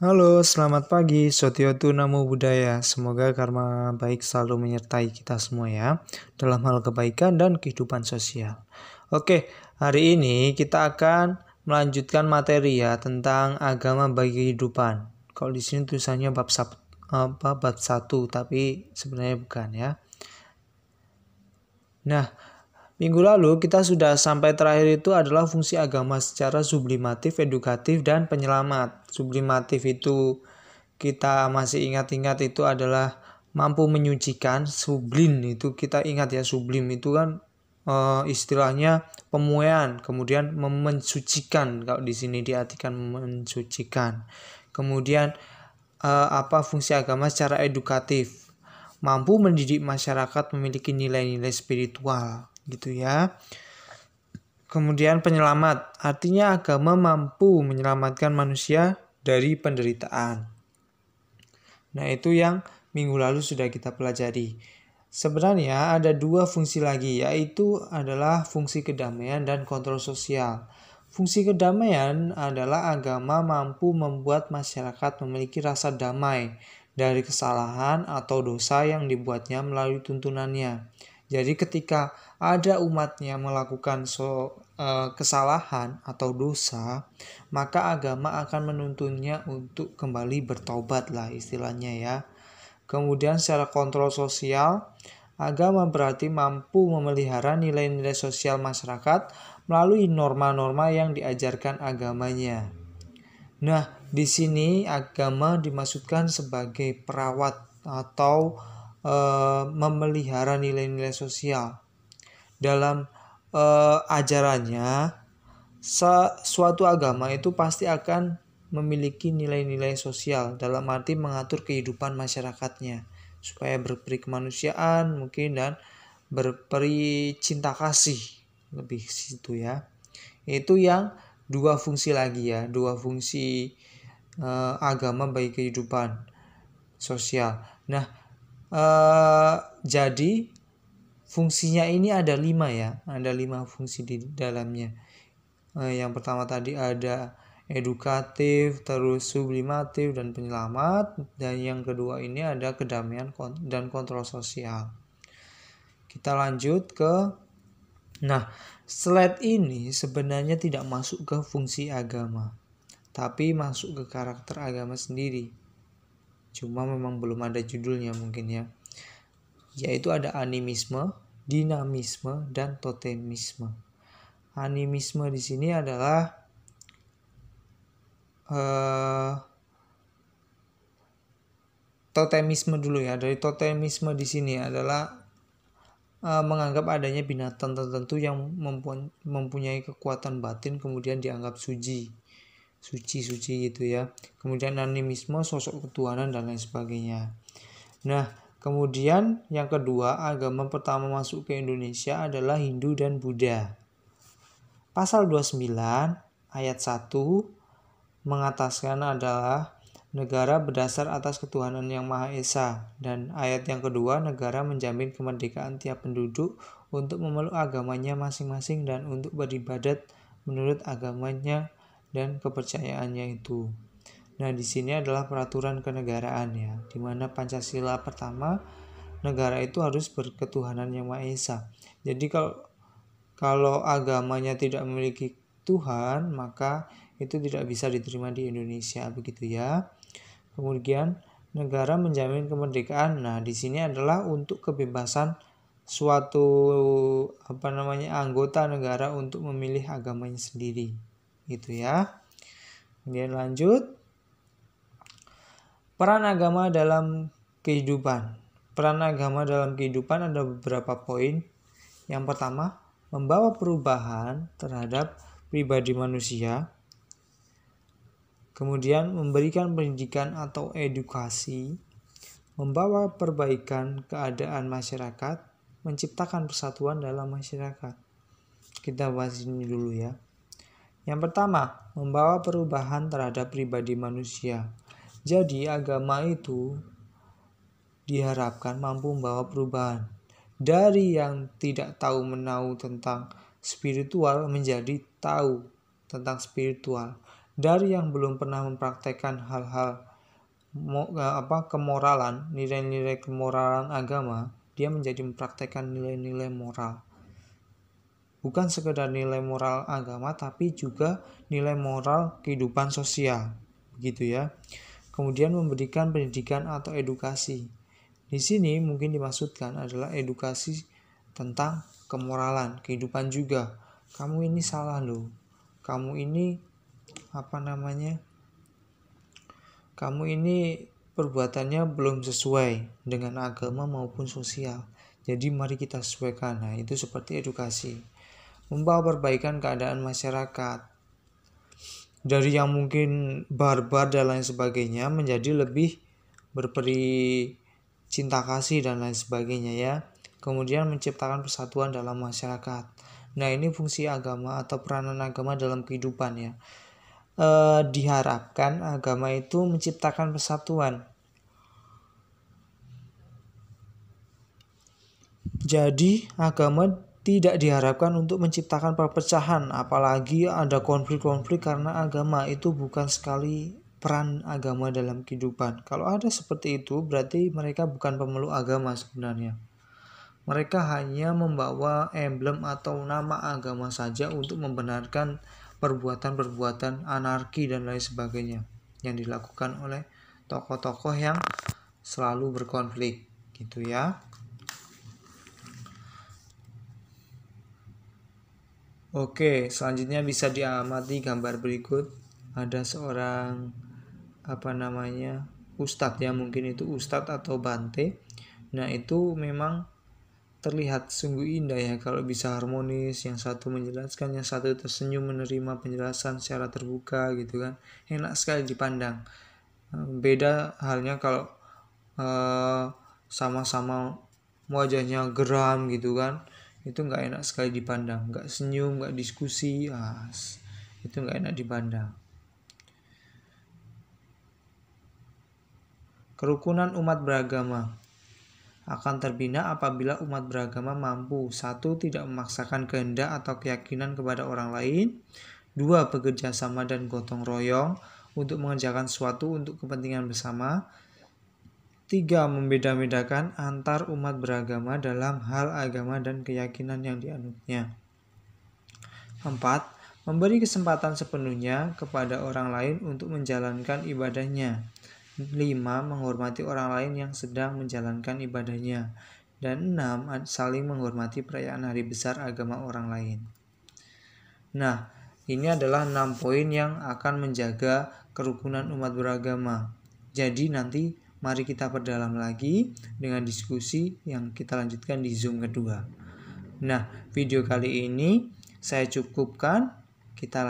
Halo, selamat pagi. Sotiotu Namo Buddhaya. Semoga karma baik selalu menyertai kita semua ya, dalam hal kebaikan dan kehidupan sosial. Oke, hari ini kita akan melanjutkan materi ya tentang agama bagi kehidupan. Kalau di sini tulisannya bab 1, tapi sebenarnya bukan ya. Nah, minggu lalu kita sudah sampai terakhir itu adalah fungsi agama secara sublimatif, edukatif, dan penyelamat. Sublimatif itu kita masih ingat-ingat itu adalah mampu menyucikan. Sublim itu kita ingat ya, sublim itu kan istilahnya pemuaian, kemudian mensucikan. Kalau di sini diartikan mensucikan. Kemudian fungsi agama secara edukatif, mampu mendidik masyarakat memiliki nilai-nilai spiritual gitu ya. Kemudian penyelamat, artinya agama mampu menyelamatkan manusia dari penderitaan. Nah, itu yang minggu lalu sudah kita pelajari. Sebenarnya ada dua fungsi lagi, yaitu adalah fungsi kedamaian dan kontrol sosial. Fungsi kedamaian adalah agama mampu membuat masyarakat memiliki rasa damai dari kesalahan atau dosa yang dibuatnya melalui tuntunannya. Jadi ketika ada umatnya melakukan kesalahan atau dosa, maka agama akan menuntunnya untuk kembali bertobat lah istilahnya ya. Kemudian secara kontrol sosial, agama berarti mampu memelihara nilai-nilai sosial masyarakat melalui norma-norma yang diajarkan agamanya. Nah, di sini agama dimaksudkan sebagai perawat atau memelihara nilai-nilai sosial. Dalam ajarannya, suatu agama itu pasti akan memiliki nilai-nilai sosial dalam arti mengatur kehidupan masyarakatnya supaya berperi kemanusiaan mungkin dan berperi cinta kasih, lebih situ ya. Itu yang dua fungsi lagi ya, dua fungsi agama bagi kehidupan sosial. Nah, jadi fungsinya ini ada 5 ya, ada 5 fungsi di dalamnya. Yang pertama tadi ada edukatif, terus sublimatif dan penyelamat, dan yang kedua ini ada kedamaian dan kontrol sosial. Kita lanjut ke slide ini sebenarnya tidak masuk ke fungsi agama, tapi masuk ke karakter agama sendiri. Cuma memang belum ada judulnya mungkin ya. Yaitu ada animisme, dinamisme, dan totemisme. Animisme di sini adalah totemisme dulu ya. Dari totemisme di sini adalah menganggap adanya binatang tertentu yang mempunyai kekuatan batin kemudian dianggap suci gitu ya. Kemudian animisme sosok ketuhanan dan lain sebagainya. Nah, kemudian yang kedua, agama pertama masuk ke Indonesia adalah Hindu dan Buddha. Pasal 29 ayat 1 mengataskan adalah negara berdasar atas ketuhanan yang Maha Esa, dan ayat yang kedua, negara menjamin kemerdekaan tiap penduduk untuk memeluk agamanya masing-masing dan untuk beribadat menurut agamanya dan kepercayaannya itu. Nah, di sini adalah peraturan kenegaraan ya, di mana Pancasila pertama, negara itu harus berketuhanan yang Maha Esa. Jadi kalau agamanya tidak memiliki Tuhan, maka itu tidak bisa diterima di Indonesia, begitu ya. Kemudian negara menjamin kemerdekaan. Nah, di sini adalah untuk kebebasan suatu anggota negara untuk memilih agamanya sendiri, gitu ya. Kemudian lanjut, peran agama dalam kehidupan. Peran agama dalam kehidupan ada beberapa poin. Yang pertama, membawa perubahan terhadap pribadi manusia. Kemudian memberikan pendidikan atau edukasi, membawa perbaikan keadaan masyarakat, menciptakan persatuan dalam masyarakat. Kita bahas ini dulu ya. Yang pertama, membawa perubahan terhadap pribadi manusia. Jadi agama itu diharapkan mampu membawa perubahan. Dari yang tidak tahu menahu tentang spiritual menjadi tahu tentang spiritual. Dari yang belum pernah mempraktekkan hal-hal kemoralan, nilai-nilai kemoralan agama, dia menjadi mempraktekkan nilai-nilai moral. Bukan sekedar nilai moral agama, tapi juga nilai moral kehidupan sosial, begitu ya. Kemudian memberikan pendidikan atau edukasi. Di sini mungkin dimaksudkan adalah edukasi tentang kemoralan, kehidupan juga. Kamu ini salah loh. Kamu ini kamu ini perbuatannya belum sesuai dengan agama maupun sosial. Jadi mari kita sesuaikan. Nah, itu seperti edukasi. Membawa perbaikan keadaan masyarakat. Dari yang mungkin barbar dan lain sebagainya menjadi lebih berperi cinta kasih dan lain sebagainya ya. Kemudian menciptakan persatuan dalam masyarakat. Nah, ini fungsi agama atau peranan agama dalam kehidupan ya. Diharapkan agama itu menciptakan persatuan. Jadi agama tidak diharapkan untuk menciptakan perpecahan, apalagi ada konflik-konflik karena agama. Itu bukan sekali peran agama dalam kehidupan. Kalau ada seperti itu, berarti mereka bukan pemeluk agama sebenarnya. Mereka hanya membawa emblem atau nama agama saja untuk membenarkan perbuatan-perbuatan anarki dan lain sebagainya yang dilakukan oleh tokoh-tokoh yang selalu berkonflik, gitu ya. Oke, selanjutnya bisa diamati gambar berikut. Ada seorang ustadz ya, mungkin itu ustadz atau bante. Nah, itu memang terlihat sungguh indah ya kalau bisa harmonis, yang satu menjelaskan, yang satu tersenyum menerima penjelasan secara terbuka gitu kan. Enak sekali dipandang. Beda halnya kalau sama-sama wajahnya geram gitu kan. Itu nggak enak sekali dipandang, nggak senyum, nggak diskusi, itu nggak enak dipandang. Kerukunan umat beragama akan terbina apabila umat beragama mampu: 1. Tidak memaksakan kehendak atau keyakinan kepada orang lain. 2. Bekerja sama dan gotong royong untuk mengerjakan sesuatu untuk kepentingan bersama. 3. Membeda-bedakan antar umat beragama dalam hal agama dan keyakinan yang dianutnya. 4. Memberi kesempatan sepenuhnya kepada orang lain untuk menjalankan ibadahnya. 5. Menghormati orang lain yang sedang menjalankan ibadahnya. Dan 6. Saling menghormati perayaan hari besar agama orang lain. Nah, ini adalah 6 poin yang akan menjaga kerukunan umat beragama. Jadi nanti mari kita perdalam lagi dengan diskusi yang kita lanjutkan di Zoom kedua. Nah, video kali ini saya cukupkan. Kita lanjut.